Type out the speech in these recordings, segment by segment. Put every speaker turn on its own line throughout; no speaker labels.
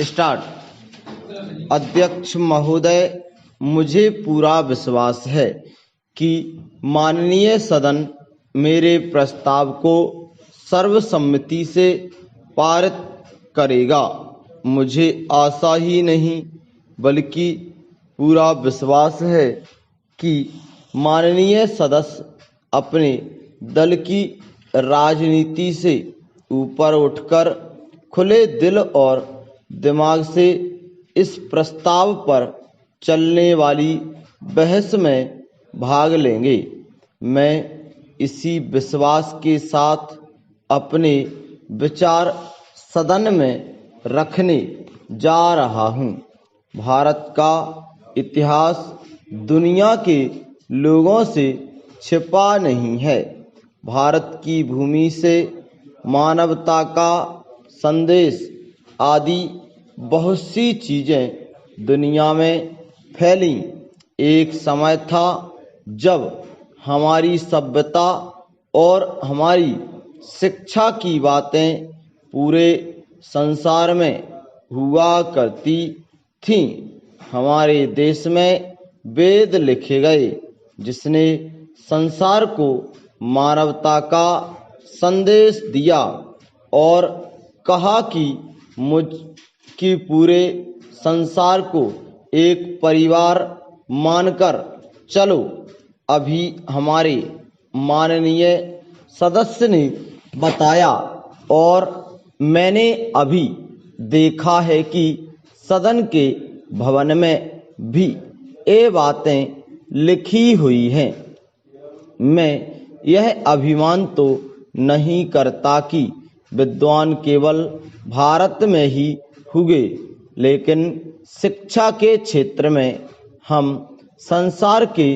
Start. अध्यक्ष महोदय, मुझे पूरा विश्वास है कि माननीय सदन मेरे प्रस्ताव को सर्वसम्मति से पारित करेगा। मुझे आशा ही नहीं बल्कि पूरा विश्वास है कि माननीय सदस्य अपने दल की राजनीति से ऊपर उठकर खुले दिल और दिमाग से इस प्रस्ताव पर चलने वाली बहस में भाग लेंगे। मैं इसी विश्वास के साथ अपने विचार सदन में रखने जा रहा हूं। भारत का इतिहास दुनिया के लोगों से छिपा नहीं है। भारत की भूमि से मानवता का संदेश आदि बहुत सी चीजें दुनिया में फैली। एक समय था जब हमारी सभ्यता और हमारी शिक्षा की बातें पूरे संसार में हुआ करती थीं। हमारे देश में वेद लिखे गए जिसने संसार को मानवता का संदेश दिया और कहा कि मुझ की पूरे संसार को एक परिवार मानकर चलो। अभी हमारे माननीय सदस्य ने बताया और मैंने अभी देखा है कि सदन के भवन में भी ये बातें लिखी हुई हैं। मैं यह अभिमान तो नहीं करता कि विद्वान केवल भारत में ही हुए, लेकिन शिक्षा के क्षेत्र में हम संसार के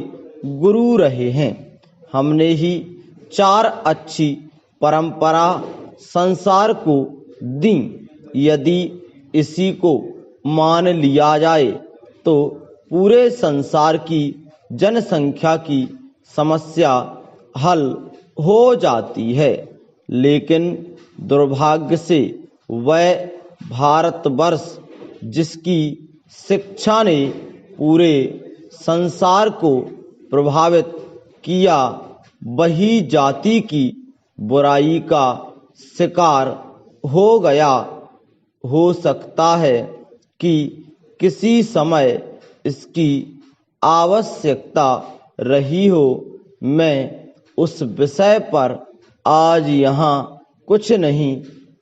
गुरु रहे हैं। हमने ही 4 अच्छी परंपरा संसार को दी। यदि इसी को मान लिया जाए तो पूरे संसार की जनसंख्या की समस्या हल हो जाती है। लेकिन दुर्भाग्य से वह भारतवर्ष जिसकी शिक्षा ने पूरे संसार को प्रभावित किया, वही जाति की बुराई का शिकार हो गया। हो सकता है कि किसी समय इसकी आवश्यकता रही हो। मैं उस विषय पर आज यहाँ कुछ नहीं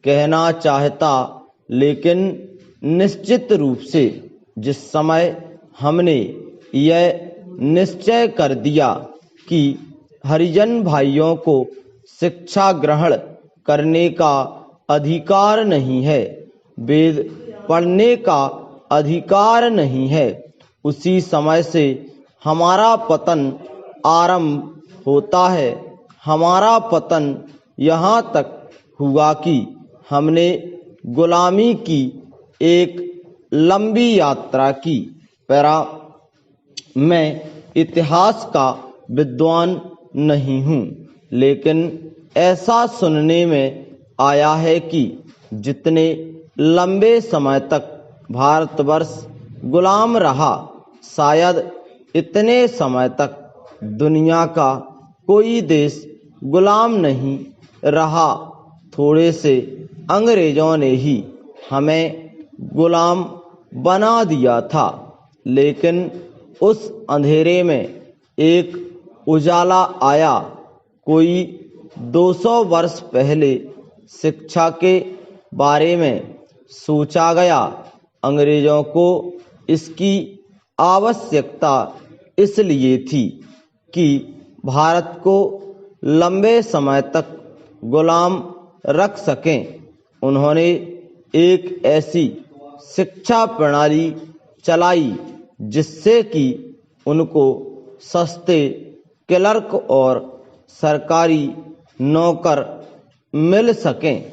कहना चाहता, लेकिन निश्चित रूप से जिस समय हमने यह निश्चय कर दिया कि हरिजन भाइयों को शिक्षा ग्रहण करने का अधिकार नहीं है, वेद पढ़ने का अधिकार नहीं है, उसी समय से हमारा पतन आरंभ होता है। हमारा पतन यहाँ तक हुआ कि हमने गुलामी की एक लंबी यात्रा की। मैं इतिहास का विद्वान नहीं हूँ, लेकिन ऐसा सुनने में आया है कि जितने लंबे समय तक भारतवर्ष गुलाम रहा, शायद इतने समय तक दुनिया का कोई देश गुलाम नहीं रहा। थोड़े से अंग्रेजों ने ही हमें गुलाम बना दिया था, लेकिन उस अंधेरे में एक उजाला आया। कोई 200 वर्ष पहले शिक्षा के बारे में सोचा गया। अंग्रेजों को इसकी आवश्यकता इसलिए थी कि भारत को लंबे समय तक गुलाम रख सकें। उन्होंने एक ऐसी शिक्षा प्रणाली चलाई जिससे कि उनको सस्ते क्लर्क और सरकारी नौकर मिल सकें।